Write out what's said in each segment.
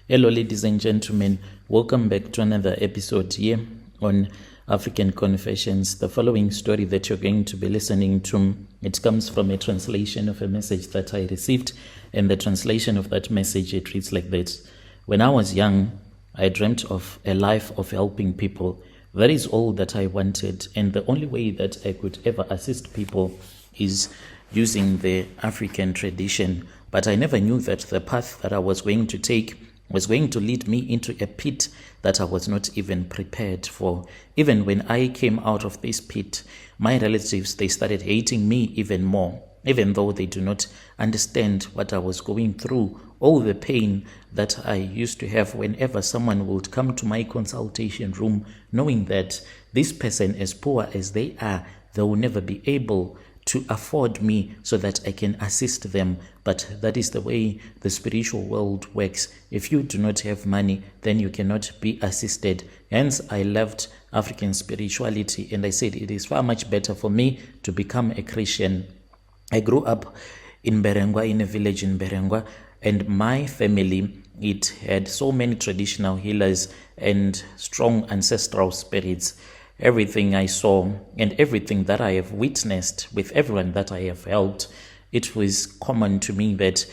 Hello, ladies and gentlemen. Welcome back to another episode here on African Confessions. The following story that you're going to be listening to, it comes from a translation of a message that I received, and the translation of that message, it reads like this. When I was young, I dreamt of a life of helping people. That is all that I wanted, and the only way that I could ever assist people is using the African tradition. But I never knew that the path that I was going to take was going to lead me into a pit that I was not even prepared for. Even when I came out of this pit, my relatives, they started hating me even more, even though they do not understand what I was going through, all the pain that I used to have whenever someone would come to my consultation room, knowing that this person, as poor as they are, they will never be able to afford me so that I can assist them. But that is the way the spiritual world works. If you do not have money, then you cannot be assisted. Hence, I left African spirituality and I said it is far much better for me to become a Christian. I grew up in Berengwa, in a village in Berengwa, and my family, it had so many traditional healers and strong ancestral spirits. Everything I saw and everything that I have witnessed with everyone that I have helped, it was common to me that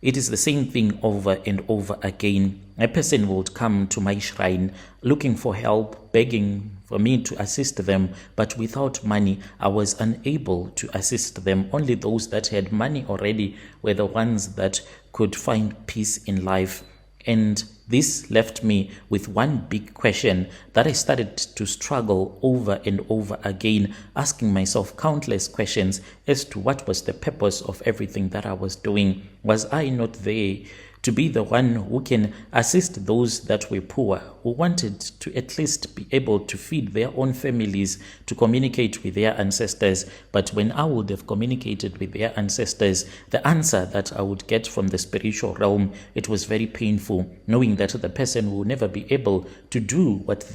it is the same thing over and over again. A person would come to my shrine looking for help, begging for me to assist them, but without money, I was unable to assist them. Only those that had money already were the ones that could find peace in life. And this left me with one big question that I started to struggle over and over again, asking myself countless questions as to what was the purpose of everything that I was doing. Was I not there to be the one who can assist those that were poor, who wanted to at least be able to feed their own families, to communicate with their ancestors? But when I would have communicated with their ancestors, the answer that I would get from the spiritual realm, it was very painful, knowing that the person will never be able to do what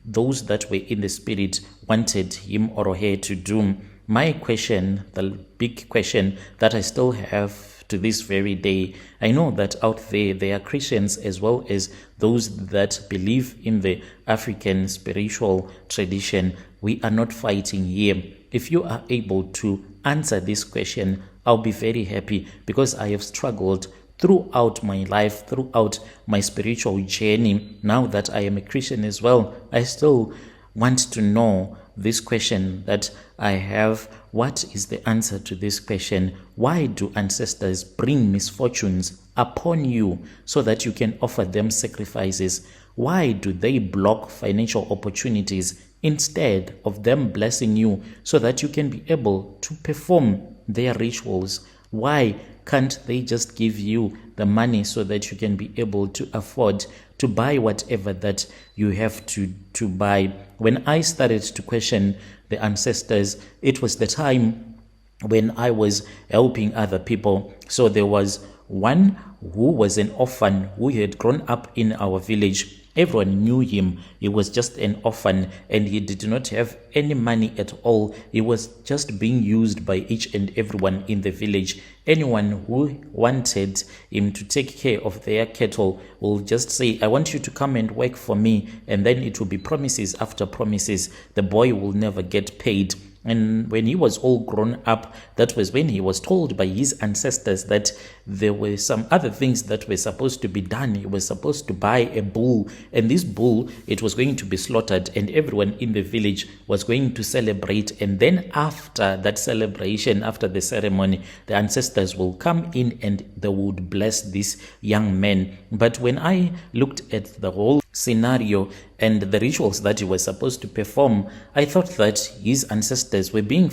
those that were in the spirit wanted him or her to do. My question, the big question that I still have to this very day, I know that out there are Christians as well as those that believe in the African spiritual tradition. We are not fighting here. If you are able to answer this question, I'll be very happy, because I have struggled throughout my life, throughout my spiritual journey. Now that I am a Christian as well, I still want to know this question that I have. What is the answer to this question? Why do ancestors bring misfortunes upon you so that you can offer them sacrifices? Why do they block financial opportunities instead of them blessing you so that you can be able to perform their rituals? Why can't they just give you the money so that you can be able to afford to buy whatever that you have to buy? When I started to question the ancestors, it was the time when I was helping other people. So there was one who was an orphan who had grown up in our village. Everyone knew him. He was just an orphan and he did not have any money at all. He was just being used by each and everyone in the village. Anyone who wanted him to take care of their cattle will just say, I want you to come and work for me. And then it will be promises after promises. The boy will never get paid. And when he was all grown up, that was when he was told by his ancestors that there were some other things that were supposed to be done. He was supposed to buy a bull, and this bull, it was going to be slaughtered, and everyone in the village was going to celebrate. And then after that celebration, after the ceremony, the ancestors will come in and they would bless this young man. But when I looked at the whole scenario and the rituals that he was supposed to perform, I thought that his ancestors were being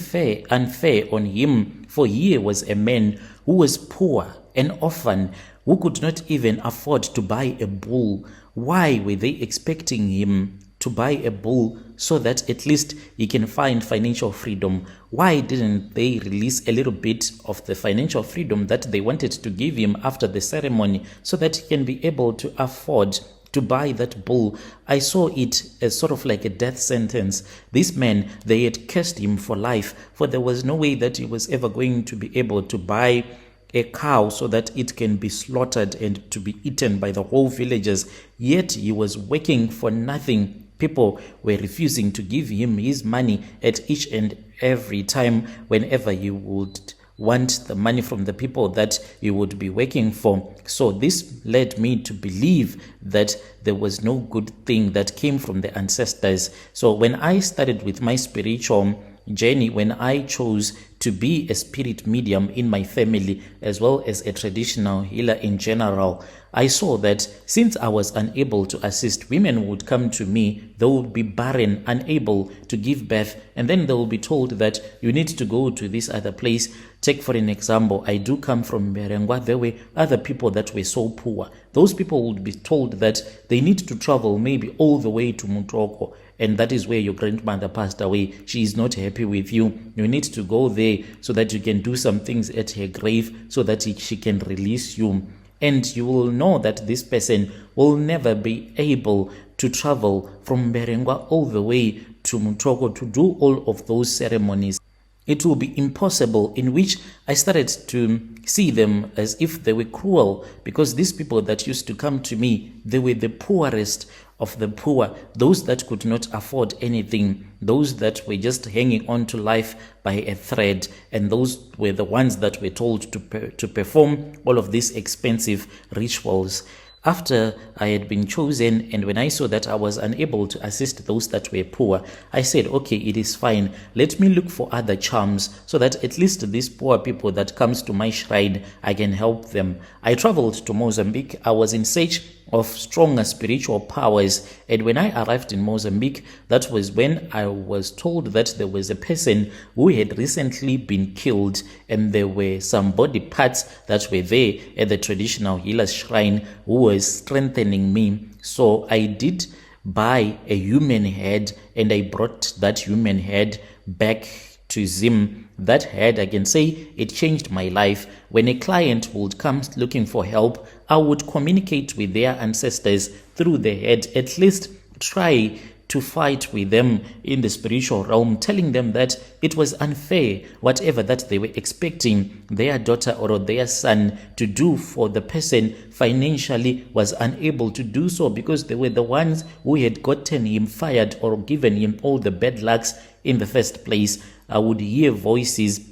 unfair on him, for he was a man who was poor, an orphan, who could not even afford to buy a bull. Why were they expecting him to buy a bull so that at least he can find financial freedom? Why didn't they release a little bit of the financial freedom that they wanted to give him after the ceremony so that he can be able to afford to buy that bull? I saw it as sort of like a death sentence. This man, they had cursed him for life, for there was no way that he was ever going to be able to buy a cow so that it can be slaughtered and to be eaten by the whole villagers, yet he was working for nothing. People were refusing to give him his money at each and every time whenever he would want the money from the people that he would be working for. So this led me to believe that there was no good thing that came from the ancestors. So when I started with my spiritual journey, when I chose to be a spirit medium in my family as well as a traditional healer in general, I saw that since I was unable to assist, women would come to me, they would be barren, unable to give birth, and then they will be told that you need to go to this other place. Take for an example, I do come from Berengwa. There were other people that were so poor. Those people would be told that they need to travel maybe all the way to Mutoko, and that is where your grandmother passed away. She is not happy with you. You need to go there so that you can do some things at her grave so that she can release you. And you will know that this person will never be able to travel from Berengwa all the way to Mutoko to do all of those ceremonies. It will be impossible, in which I started to see them as if they were cruel, because these people that used to come to me, they were the poorest of the poor, those that could not afford anything, those that were just hanging on to life by a thread, and those were the ones that were told to perform all of these expensive rituals. After I had been chosen, and when I saw that I was unable to assist those that were poor, I said, okay, it is fine. Let me look for other charms so that at least these poor people that comes to my shrine, I can help them. I traveled to Mozambique. I was in search of stronger spiritual powers, and when I arrived in Mozambique, that was when I was told that there was a person who had recently been killed, and there were some body parts that were there at the traditional healer's shrine who was strengthening me. So I did buy a human head, and I brought that human head back to Zim. That head, I can say, it changed my life. When a client would come looking for help, I would communicate with their ancestors through the head, at least try to fight with them in the spiritual realm, telling them that it was unfair, whatever that they were expecting their daughter or their son to do for the person financially was unable to do so, because they were the ones who had gotten him fired or given him all the bad lucks in the first place. I would hear voices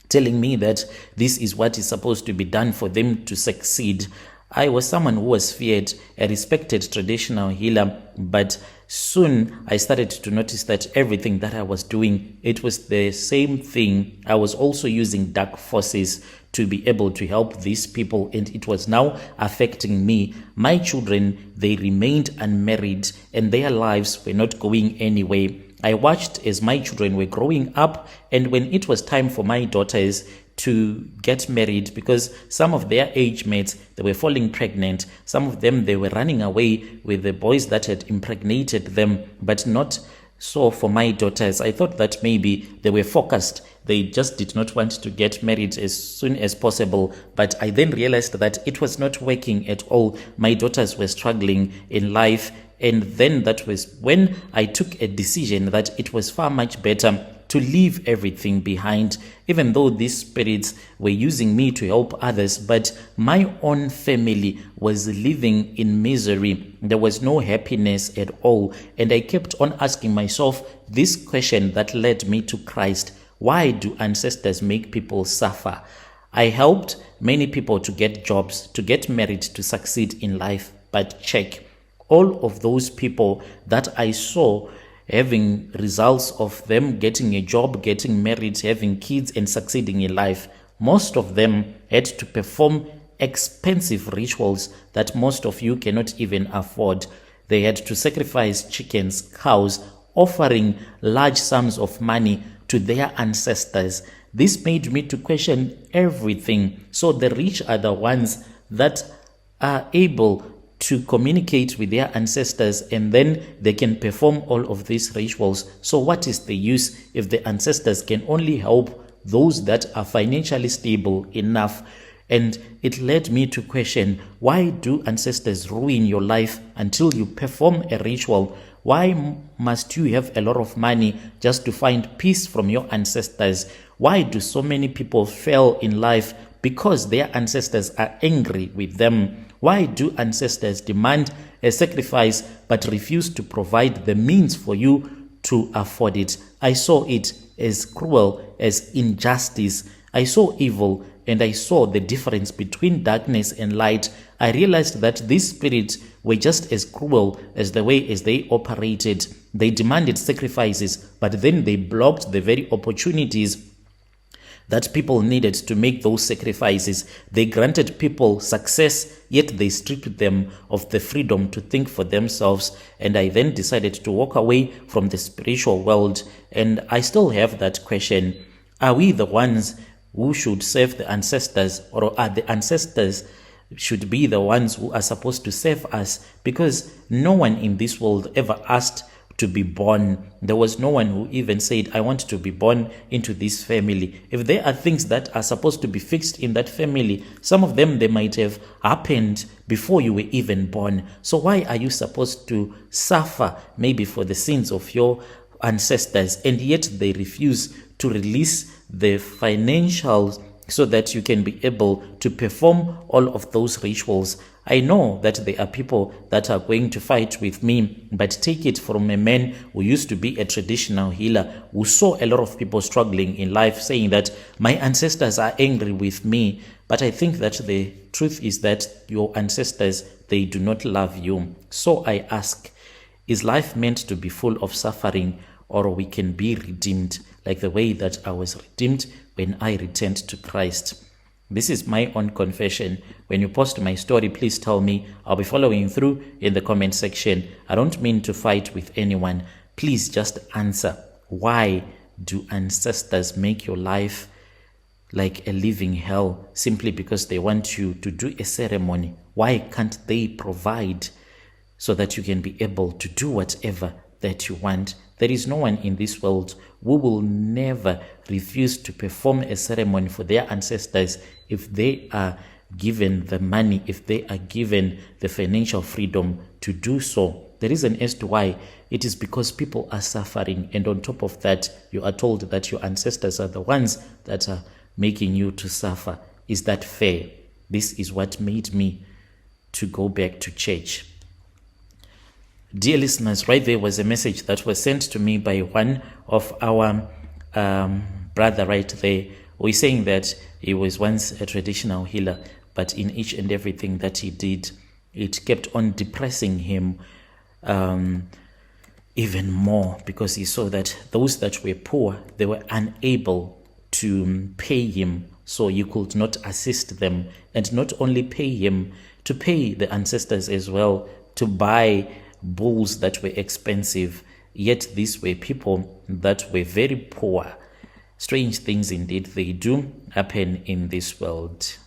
telling me that this is what is supposed to be done for them to succeed. I was someone who was feared, a respected traditional healer, but soon I started to notice that everything that I was doing, it was the same thing. I was also using dark forces to be able to help these people, and it was now affecting me. My children, they remained unmarried, and their lives were not going anywhere. I watched as my children were growing up, and when it was time for my daughters to get married, because some of their age mates, they were falling pregnant. Some of them, they were running away with the boys that had impregnated them, but not so for my daughters. I thought that maybe they were focused. They just did not want to get married as soon as possible. But I then realized that it was not working at all. My daughters were struggling in life. And then that was when I took a decision that it was far much better to leave everything behind, even though these spirits were using me to help others, but my own family was living in misery. There was no happiness at all. And I kept on asking myself this question that led me to Christ. Why do ancestors make people suffer? I helped many people to get jobs, to get married, to succeed in life, but check. All of those people that I saw having results of them getting a job, getting married, having kids, and succeeding in life, most of them had to perform expensive rituals that most of you cannot even afford. They had to sacrifice chickens, cows, offering large sums of money to their ancestors. This made me to question everything. So the rich are the ones that are able to communicate with their ancestors, and then they can perform all of these rituals. So what is the use if the ancestors can only help those that are financially stable enough? And it led me to question, why do ancestors ruin your life until you perform a ritual? Why must you have a lot of money just to find peace from your ancestors? Why do so many people fail in life because their ancestors are angry with them. Why do ancestors demand a sacrifice but refuse to provide the means for you to afford it? I saw it as cruel as injustice. I saw evil, and I saw the difference between darkness and light. I realized that these spirits were just as cruel as the way as they operated. They demanded sacrifices, but then they blocked the very opportunities that people needed to make those sacrifices. They granted people success, yet they stripped them of the freedom to think for themselves. And I then decided to walk away from the spiritual world. And I still have that question. Are we the ones who should serve the ancestors, or are the ancestors should be the ones who are supposed to serve us? Because no one in this world ever asked to be born. There was no one who even said, I want to be born into this family. If there are things that are supposed to be fixed in that family, some of them, they might have happened before you were even born. So why are you supposed to suffer maybe for the sins of your ancestors, and yet they refuse to release the financials so that you can be able to perform all of those rituals? I know that there are people that are going to fight with me, but take it from a man who used to be a traditional healer, who saw a lot of people struggling in life, saying that my ancestors are angry with me. But I think that the truth is that your ancestors, they do not love you. So I ask, is life meant to be full of suffering, or we can be redeemed like the way that I was redeemed when I returned to Christ? This is my own confession. When you post my story, please tell me. I'll be following through in the comment section. I don't mean to fight with anyone. Please just answer. Why do ancestors make your life like a living hell simply because they want you to do a ceremony? Why can't they provide so that you can be able to do whatever that you want? There is no one in this world who will never refuse to perform a ceremony for their ancestors if they are given the money, if they are given the financial freedom to do so. The reason as to why, it is because people are suffering, and on top of that, you are told that your ancestors are the ones that are making you to suffer. Is that fair? This is what made me to go back to church. Dear listeners, right there was a message that was sent to me by one of our brother right there, who is saying that he was once a traditional healer, but in each and everything that he did, it kept on depressing him even more, because he saw that those that were poor, they were unable to pay him, so you could not assist them, and not only pay him, to pay the ancestors as well, to buy bulls that were expensive. Yet these were people that were very poor. Strange things indeed, they do happen in this world.